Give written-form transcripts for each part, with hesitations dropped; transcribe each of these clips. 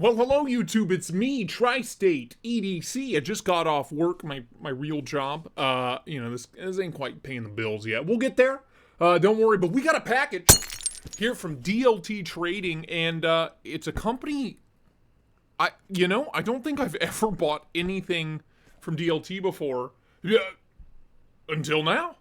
Well, hello, YouTube. It's me, Tri-State EDC. I just got off work, my real job. This ain't quite paying the bills yet. We'll get there. Don't worry, but we got a package here from DLT Trading, and it's a company. I don't think I've ever bought anything from DLT before. Yeah, until now.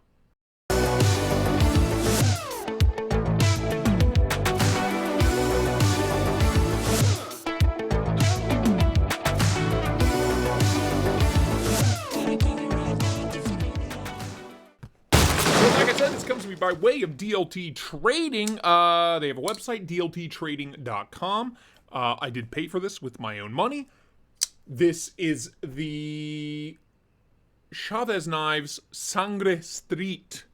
This comes to me by way of DLT Trading. They have a website, dlttrading.com. I did pay for this with my own money. This is the Chaves Knives Sangre Street.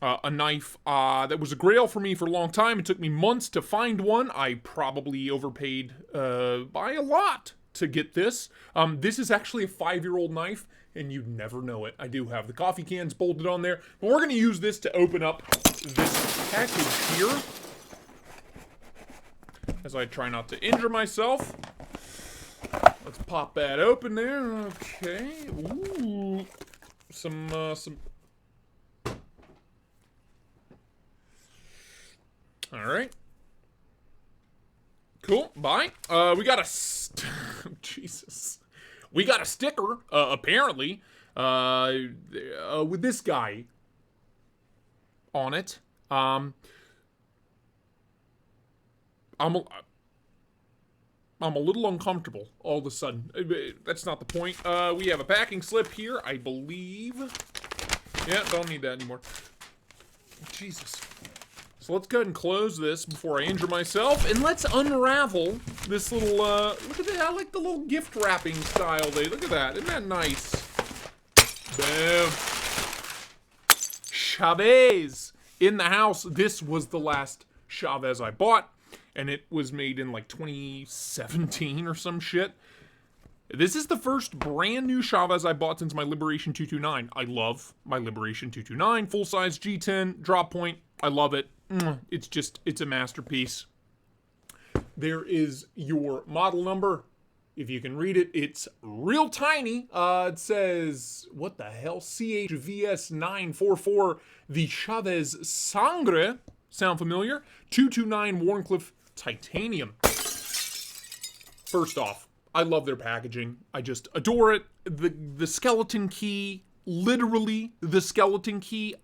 A knife that was a grail for me for a long time. It took me months to find one. I probably overpaid by a lot to get this. This is actually a 5-year-old knife, and you'd never know it. I do have the coffee cans bolted on there, but we're going to use this to open up this package here, as I try not to injure myself. Let's pop that open there. Okay. Ooh. Some. All right. Cool. Bye. We got a. Jesus. We got a sticker, apparently, with this guy on it. I'm a little uncomfortable all of a sudden. That's not the point. We have a packing slip here, I believe. Yeah, don't need that anymore. Jesus. So let's go ahead and close this before I injure myself, and let's unravel this little, look at that, I like the little gift wrapping style look at that, isn't that nice? Boom. Chaves in the house. This was the last Chaves I bought, and it was made in like 2017 or some shit. This is the first brand new Chaves I bought since my Liberation 229. I love my Liberation 229, full-size G10, drop point, I love it. It's a masterpiece. There is your model number. If you can read it, it's real tiny. It says, what the hell? CHVS 944, the Chaves Sangre. Sound familiar? 229 Wharncliffe Titanium. First off, I love their packaging. I just adore it. The skeleton key, literally the skeleton key.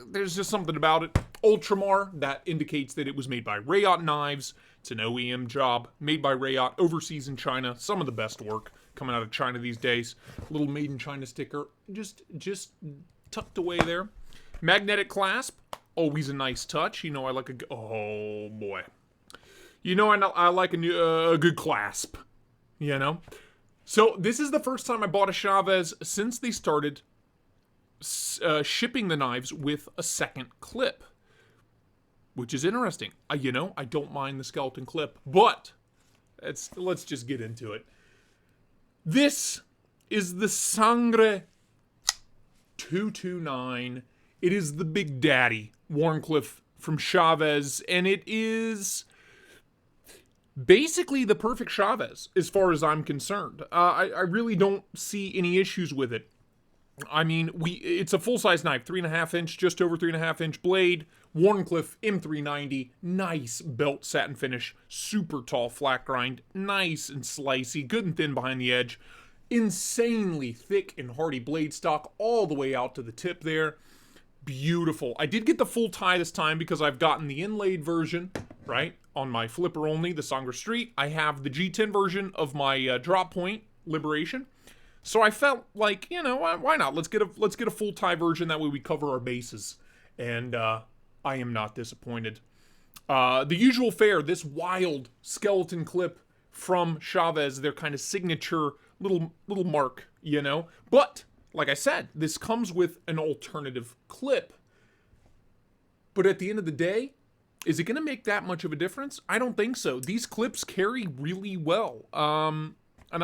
There's just something about it. Ultramar, that indicates that it was made by Rayot Knives. It's an OEM job, made by Rayot, overseas in China. Some of the best work coming out of China these days. Little made in China sticker, just tucked away there. Magnetic clasp, always a nice touch. You know I like oh boy. You know I like a good clasp, you know? So this is the first time I bought a Chaves since they started shipping the knives with a second clip. Which is interesting. I don't mind the skeleton clip, but let's just get into it. This is the Sangre 229. It is the Big Daddy Wharncliffe from Chaves, and it is basically the perfect Chaves as far as I'm concerned. I really don't see any issues with it. I mean, it's a full-size knife, 3.5 inch, just over 3.5 inch blade, Wharncliffe M390, nice belt satin finish, super tall flat grind, nice and slicey, good and thin behind the edge, insanely thick and hardy blade stock all the way out to the tip there. Beautiful. I did get the full tie this time because I've gotten the inlaid version, right, on my flipper only, the Sangre Street. I have the G10 version of my drop point Liberation. So I felt like, why not? Let's get a full tie version. That way we cover our bases. And I am not disappointed. The usual fare, this wild skeleton clip from Chaves, their kind of signature little mark, But, like I said, this comes with an alternative clip. But at the end of the day, is it going to make that much of a difference? I don't think so. These clips carry really well. And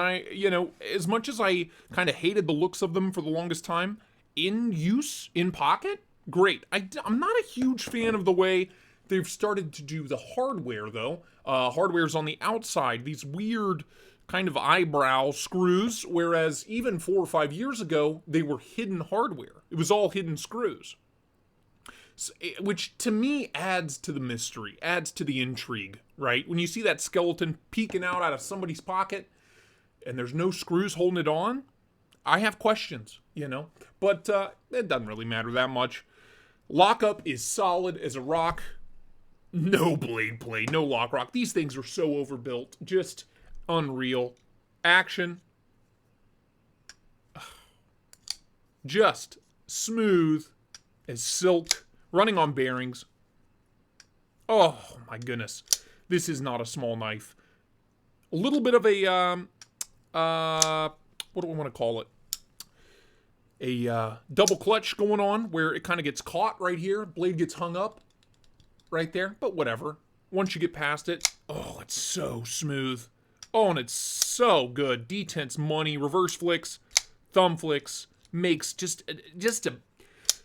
as much as I kind of hated the looks of them for the longest time, in use, in pocket, great. I'm not a huge fan of the way they've started to do the hardware, though. Hardware's on the outside. These weird kind of eyebrow screws, whereas even 4 or 5 years ago, they were hidden hardware. It was all hidden screws. So, which to me adds to the mystery, adds to the intrigue, right? When you see that skeleton peeking out of somebody's pocket and there's no screws holding it on, I have questions, you know? But it doesn't really matter that much. Lockup is solid as a rock. No blade play, no lock rock. These things are so overbuilt. Just unreal. Action. Just smooth as silk. Running on bearings. Oh my goodness. This is not a small knife. A little bit of a, what do I want to call it? A double clutch going on where it kind of gets caught right here. Blade gets hung up right there, but whatever. Once you get past it, oh, it's so smooth. Oh, and it's so good. Detents money, reverse flicks, thumb flicks, makes just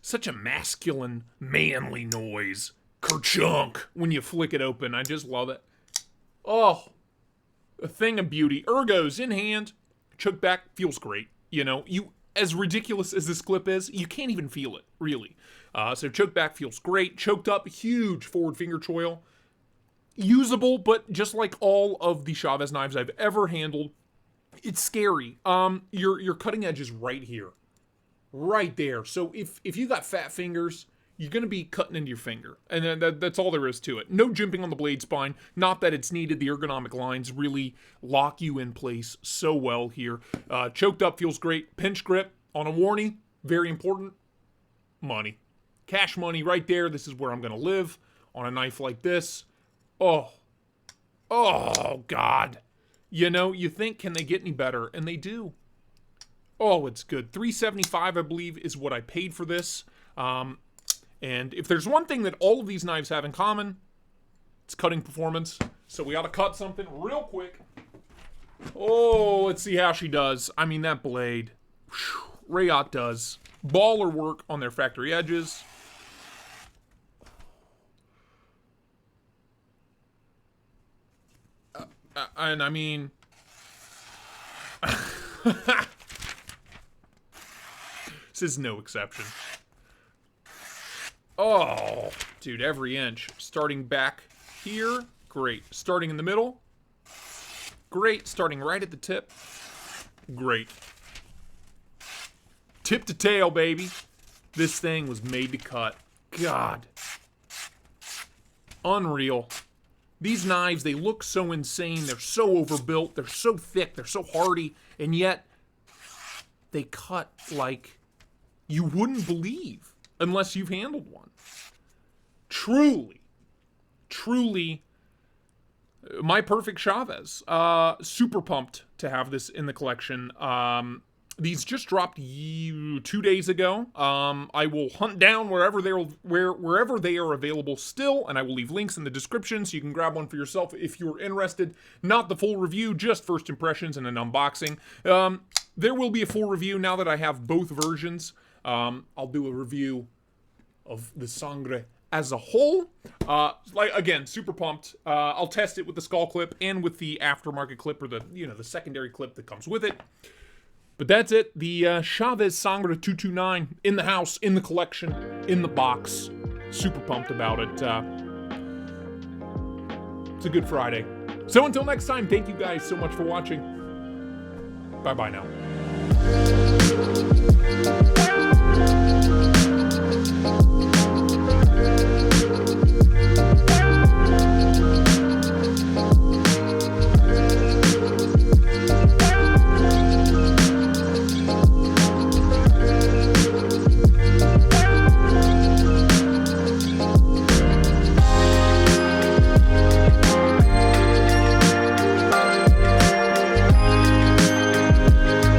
such a masculine, manly noise. Kerchunk when you flick it open. I just love it. Oh, a thing of beauty. Ergos in hand. Choke back feels great. You know, as ridiculous as this clip is, you can't even feel it, really. So choke back feels great. Choked up, huge forward finger choil. Usable, but just like all of the Chaves knives I've ever handled, it's scary. Your cutting edge is right here. Right there. So if you got fat fingers, you're going to be cutting into your finger. And that's all there is to it. No jimping on the blade spine. Not that it's needed. The ergonomic lines really lock you in place so well here. Choked up feels great. Pinch grip on a warning. Very important. Money. Cash money right there. This is where I'm going to live on a knife like this. Oh, God. You know, you think, can they get any better? And they do. Oh, it's good. $375, I believe, is what I paid for this. And if there's one thing that all of these knives have in common, it's cutting performance. So we ought to cut something real quick. Oh, let's see how she does. I mean, that blade. Whew, Rayot does. Baller work on their factory edges. And I mean, this is no exception. Oh, dude, every inch. Starting back here, great. Starting in the middle, great. Starting right at the tip, great. Tip to tail, baby. This thing was made to cut. God. Unreal. These knives, they look so insane. They're so overbuilt. They're so thick. They're so hardy. And yet, they cut like you wouldn't believe unless you've handled one. Truly, my Perfect Chaves. Super pumped to have this in the collection. These just dropped 2 days ago. I will hunt down wherever they are available still, and I will leave links in the description so you can grab one for yourself if you're interested. Not the full review, just first impressions and an unboxing. There will be a full review now that I have both versions. I'll do a review of the Sangre as a whole. Again, super pumped. I'll test it with the skull clip and with the aftermarket clip, or the secondary clip that comes with it. But that's it. The Chaves Sangre 229 in the house, in the collection, in the box. Super pumped about it. It's a good Friday. So until next time, thank you guys so much for watching. Bye-bye now.